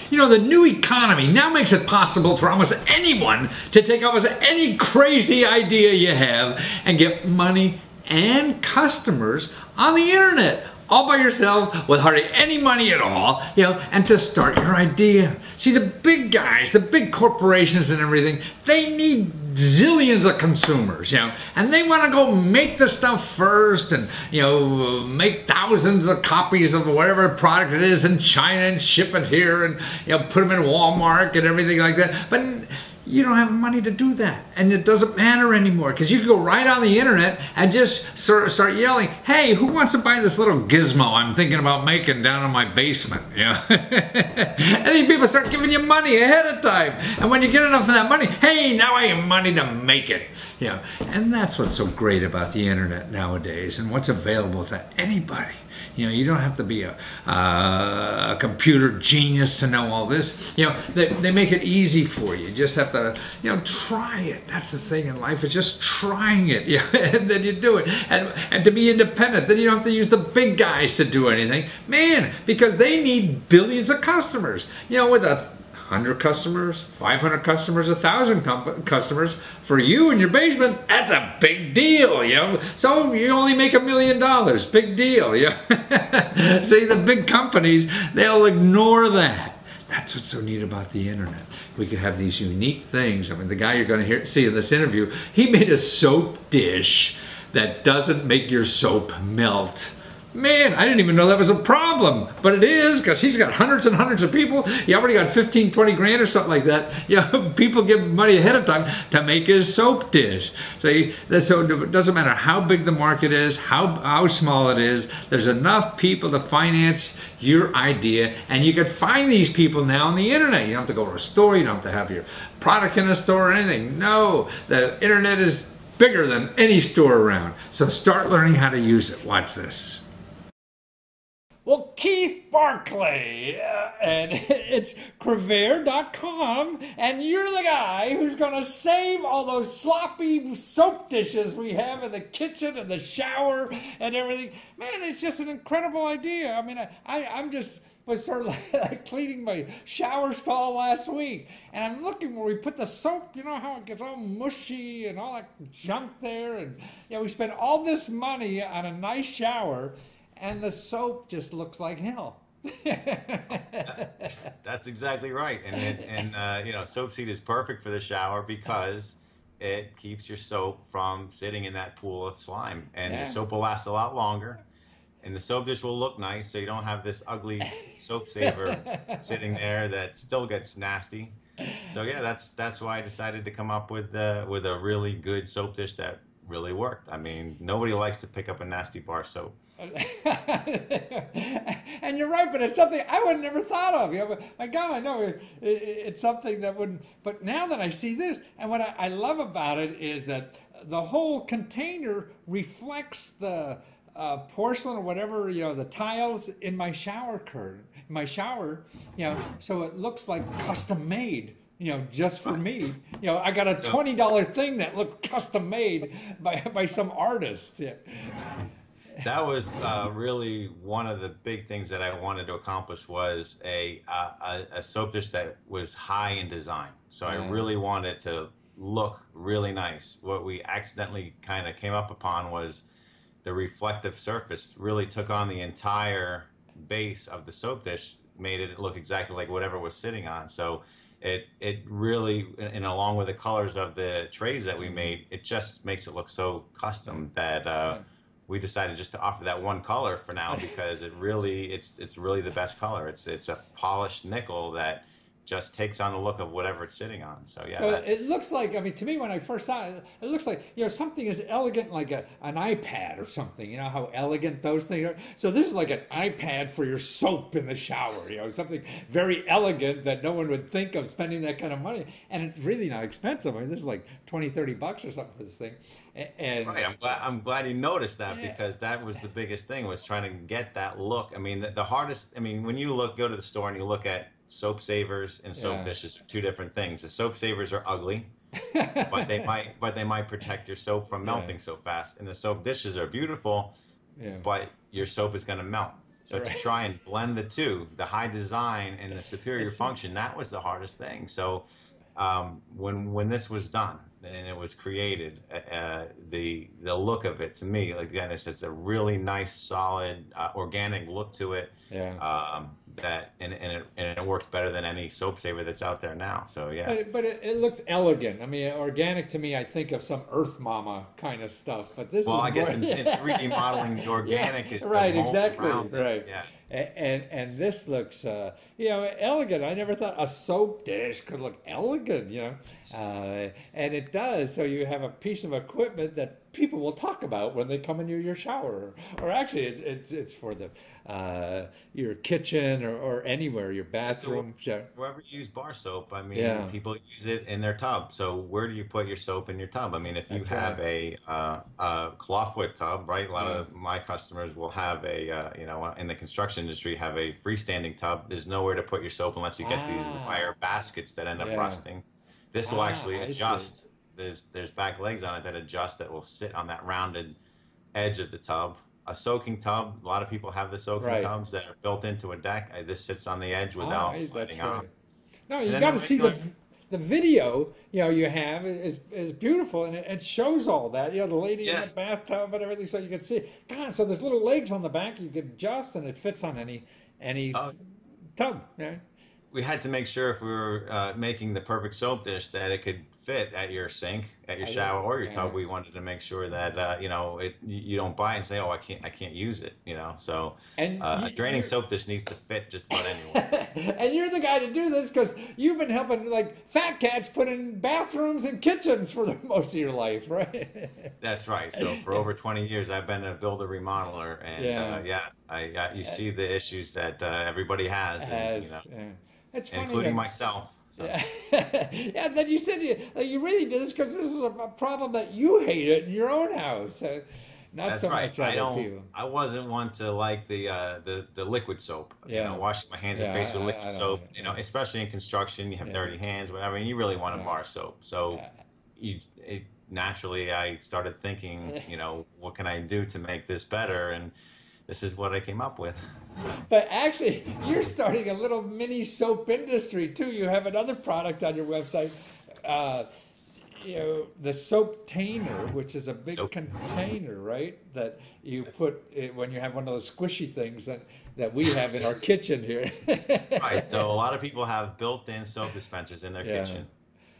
You know, the new economy now makes it possible for almost anyone to take almost any crazy idea you have and get money and customers on the internet, all by yourself with hardly any money at all, you know, and to start your idea. See, the big guys, the big corporations and everything, they need zillions of consumers, you know, and they want to go make the stuff first and, you know, make thousands of copies of whatever product it is in China and ship it here and, you know, put them in Walmart and everything like that. But you don't have money to do that, and it doesn't matter anymore because you can go right on the internet and just sort of start yelling, "Hey, who wants to buy this little gizmo I'm thinking about making down in my basement?" You know, and these people start giving you money ahead of time, and when you get enough of that money, hey, now I have money to make it. You know, and that's what's so great about the internet nowadays, and what's available to anybody. You know, you don't have to be a computer genius to know all this. You know, they make it easy for you. You just have to, you know, try it. That's the thing in life, is just trying it. Yeah, and then you do it. And to be independent, then you don't have to use the big guys to do anything. Man, because they need billions of customers. You know, with 100 customers, 500 customers, 1,000 customers, for you in your basement, that's a big deal, you know. So you only make $1 million, big deal, yeah. See, the big companies, they'll ignore that. That's what's so neat about the internet. We could have these unique things. I mean, the guy you're going to see in this interview, he made a soap dish that doesn't make your soap melt. Man, I didn't even know that was a problem, but it is, because he's got hundreds and hundreds of people. He already got 15, 20 grand or something like that. You know, people give money ahead of time to make his soap dish. So it doesn't matter how big the market is, how small it is, there's enough people to finance your idea, and you can find these people now on the internet. You don't have to go to a store, you don't have to have your product in a store or anything. No, the internet is bigger than any store around. So start learning how to use it. Watch this. Well, Keith Barclay, and it's Crevere.com, and you're the guy who's going to save all those sloppy soap dishes we have in the kitchen and the shower and everything. Man, it's just an incredible idea. I mean, I'm just was sort of like cleaning my shower stall last week, and I'm looking where we put the soap, you know how it gets all mushy and all that junk there, and you know, we spent all this money on a nice shower, and the soap just looks like hell. That's exactly right. And you know, soap seed is perfect for the shower because it keeps your soap from sitting in that pool of slime. And your soap will last a lot longer. And the soap dish will look nice, so you don't have this ugly soap saver sitting there that still gets nasty. So yeah, that's why I decided to come up with a really good soap dish that really worked. I mean, nobody likes to pick up a nasty bar soap. And you're right, but it's something I would have never thought of. You know, my God, I know it's something that wouldn't. But now that I see this, and what I love about it is that the whole container reflects the porcelain or whatever, you know, the tiles in my shower curtain, my shower, you know, so it looks like custom made. You know, just for me. You know, I got a $20 thing that looked custom made by some artist. Yeah. That was really one of the big things that I wanted to accomplish, was a soap dish that was high in design. So I really wanted to look really nice. What we accidentally kind of came up upon was the reflective surface really took on the entire base of the soap dish, made it look exactly like whatever was sitting on. So it really, and along with the colors of the trays that we made, it just makes it look so custom that we decided just to offer that one color for now, because it's really the best color. It's a polished nickel that just takes on the look of whatever it's sitting on. So yeah. So it looks like, I mean, to me when I first saw it, it looks like, you know, something as elegant like an iPad or something. You know how elegant those things are. So this is like an iPad for your soap in the shower. You know, something very elegant that no one would think of spending that kind of money. And it's really not expensive. I mean, this is like $20-30 or something for this thing. And right, I'm glad you noticed that, because that was the biggest thing, was trying to get that look. I mean, the hardest. I mean, when you go to the store and you look at soap savers and soap dishes are two different things. The soap savers are ugly, but they might protect your soap from melting so fast. And the soap dishes are beautiful, but your soap is going to melt. So to try and blend the two, the high design and the superior It's, function, that was the hardest thing. So when this was done and it was created, the look of it to me, like again, it's a really nice, solid, organic look to it. yeah. That and it works better than any soap saver that's out there now. So yeah. But it looks elegant. I mean, organic to me, I think of some Earth Mama kind of stuff. But this Well, is I guess more, in 3D modeling, the organic is the right, mold exactly, around it. right. Yeah. And this looks, elegant. I never thought a soap dish could look elegant, and it does. So you have a piece of equipment that people will talk about when they come into your shower, or actually, it's for the your kitchen or anywhere, your bathroom. So wherever you use bar soap, I mean, Yeah. people use it in their tub. So where do you put your soap in your tub? I mean, if you That's have right. a clawfoot tub, right? A lot Yeah. of my customers will have in the construction industry, have a freestanding tub. There's nowhere to put your soap unless you get these Ah, wire baskets that end up yeah. rusting. This will actually I see. adjust. There's back legs on it that adjust that will sit on that rounded edge of the tub. A soaking tub, a lot of people have the soaking Right. tubs that are built into a deck. This sits on the edge without That's sliding on. right. No, And you then got the to see regular, the video. You have is beautiful, and it shows all that. The lady in yeah. the bathtub and everything, so you can see. God, so there's little legs on the back you can adjust, and it fits on any Uh, tub. Yeah. we had to make sure if we were making the perfect soap dish that it could fit at your sink, at your shower, or your tub. We wanted to make sure that you don't buy it and say, "Oh, I can't use it." So And a draining soap dish needs to fit just about anywhere. and you're the guy to do this because you've been helping like fat cats put in bathrooms and kitchens for the most of your life, right? That's right. So for over 20 years, I've been a builder remodeler, and you see the issues that everybody has, and It's funny including that. myself. So. Yeah, yeah. Then you said you really did this because this was a problem that you hated in your own house, not That's so right. much other people. I wasn't one to like the liquid soap. Yeah. Washing my hands and Yeah, face with I liquid don't soap. like it. Especially in construction, you have Yeah. dirty hands, whatever, and you really want a Yeah. bar soap. So, Yeah. naturally, I started thinking, what can I do to make this better? And this is what I came up with. But actually, you're starting a little mini soap industry too. You have another product on your website, the soap tainer, which is a big Soap. container, right? That you put when you have one of those squishy things that we have in our kitchen here. Right. So a lot of people have built-in soap dispensers in their Yeah. kitchen.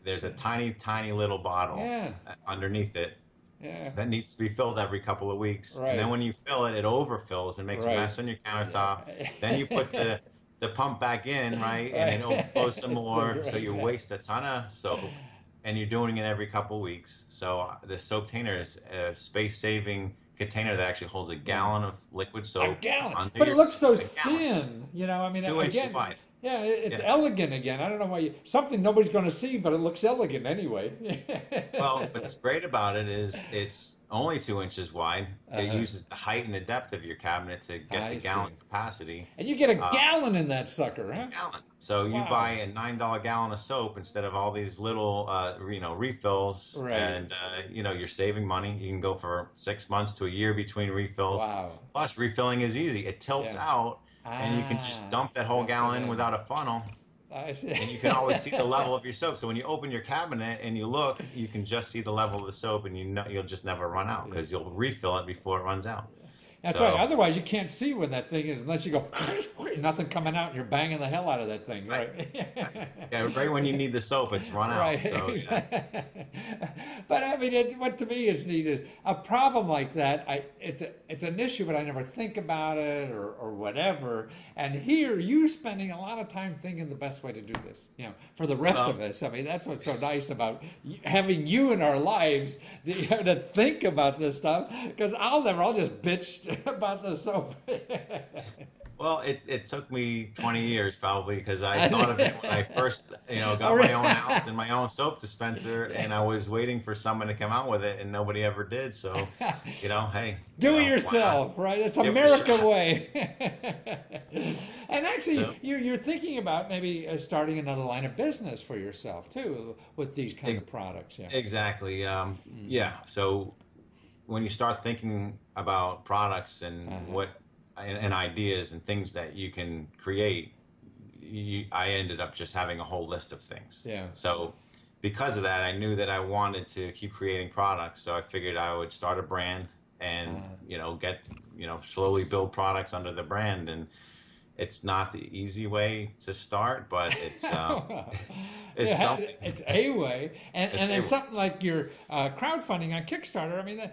There's a tiny, tiny little bottle Yeah. underneath it Yeah. that needs to be filled every couple of weeks. Right. And then when you fill it, it overfills and makes Right. a mess on your countertop. Yeah. Then you put the pump back in, right? And it overflows some more. So you Right. waste a ton of soap and you're doing it every couple of weeks. So the soap tainer is a space-saving container that actually holds a gallon of liquid A soap gallon, under but it your looks so a gallon. thin. I mean, It's 2 inches again, wide. yeah, it's Yeah. elegant again. I don't know why something nobody's going to see, but it looks elegant anyway. Well, what's great about it is it's only 2 inches wide. It Uh-huh. uses the height and the depth of your cabinet to get I the gallon see. capacity. And you get a Uh, gallon in that sucker, huh? Gallon. So you Wow. buy a $9 gallon of soap instead of all these little, refills, Right. and you're saving money. You can go for 6 months to a year between refills. Wow. Plus, refilling is easy. It tilts Yeah. out, and you can just dump that whole Dump it gallon in in. without a funnel. I see. And you can always see the level of your soap. So when you open your cabinet and you look, you can just see the level of the soap, and you'll just never run out because you'll refill it before it runs out. That's So- right. Otherwise, you can't see where that thing is unless you go, nothing coming out, and you're banging the hell out of that thing, right? Yeah, right when you need the soap, it's run out. Right. So yeah. But I mean, what to me is neat is a problem like that. It's an issue, but I never think about it or whatever. And here, you spending a lot of time thinking the best way to do this. For the rest of us. I mean, that's what's so nice about having you in our lives to think about this stuff. Because I'll just bitch about the soap. Well, it took me 20 years probably because I thought of it when I first, got Oh, my really? own house and my own soap dispenser, and I was waiting for someone to come out with it, and nobody ever did. So, hey, Do it why not? yourself, right? That's Give it a America shot. way. And actually, So- you're thinking about maybe starting another line of business for yourself too with these kind of products. Yeah. Exactly. Yeah. So when you start thinking about products and Uh-huh. what and ideas and things that you can create, I ended up just having a whole list of things. Yeah. So because of that, I knew that I wanted to keep creating products. So I figured I would start a brand and, get, slowly build products under the brand. And it's not the easy way to start, but it's it's something. It's a way, and then way. something like your crowdfunding on Kickstarter. I mean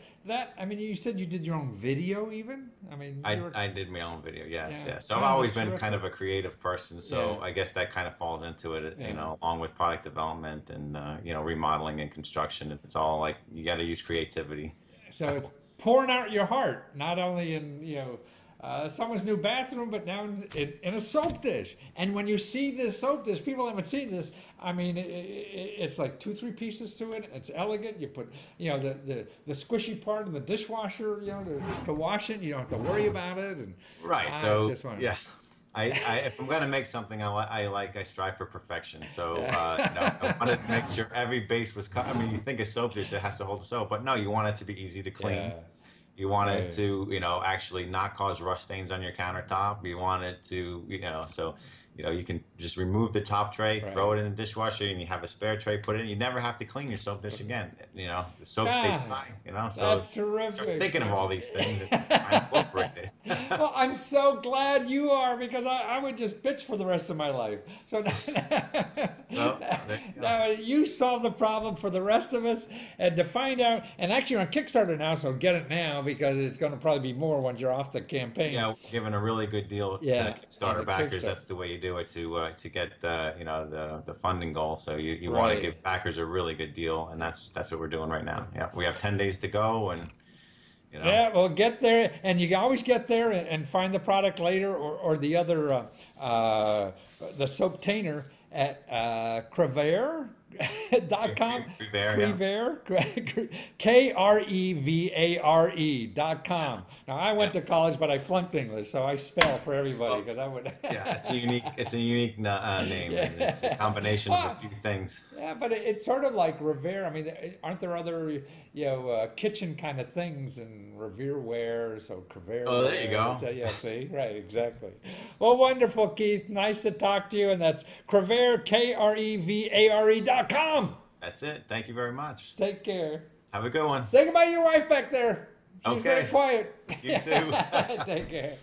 I mean, you said you did your own video, even. I mean, I did my own video, yes, Yeah. yeah. So Oh, I've always that's been terrific. kind of a creative person, so Yeah. I guess that kind of falls into it, Yeah. along with product development and remodeling and construction. It's all like you got to use creativity. So it's pouring out your heart, not only in someone's new bathroom, but now in a soap dish. And when you see this soap dish, people haven't seen this. I mean, it's like 2-3 pieces to it. It's elegant. You put the squishy part in the dishwasher, to wash it. You don't have to worry about it. And Right. it's So just wonderful. yeah, I if I'm gonna make something I strive for perfection. So I wanted to make sure every base was cut. I mean, you think a soap dish that has to hold the soap, but no, you want it to be easy to clean. Yeah. You want it Right. to, actually not cause rust stains on your countertop. You want it to, so, you can just remove the top tray, throw it in the dishwasher, and you have a spare tray, put it in. You never have to clean your soap dish again. The soap stays fine, So That's terrific. start thinking of all these things and try and incorporate it. Well, I'm so glad you are, because I would just bitch for the rest of my life. So there you go. now you solve the problem for the rest of us, and to find out, and actually you're on Kickstarter now, so get it now, because it's going to probably be more once you're off the campaign. Yeah, we're giving a really good deal to Yeah, Kickstarter and backers. Kickstarter. That's the way you do it to get the funding goal. So you Right. want to give backers a really good deal, and that's what we're doing right now. Yeah, we have 10 days to go, and Yeah, well, get there, and you can always get there and find the product later, or the other, the soap tainer at Crevere.com. Crevere, Krevare.com. Now, I went to college, but I flunked English, so I spell for everybody, because I would. yeah, it's a unique name, and it's a combination of a few things. Yeah, but it's sort of like Revere. I mean, aren't there other, kitchen kind of things in Revereware? So Crevere. Oh, there you go. So, yeah, see, right, exactly. Well, wonderful, Keith. Nice to talk to you, and that's Crevare, Krevare.com. That's it. Thank you very much. Take care. Have a good one. Say goodbye to your wife back there. She's Okay. very quiet. You too. Take care.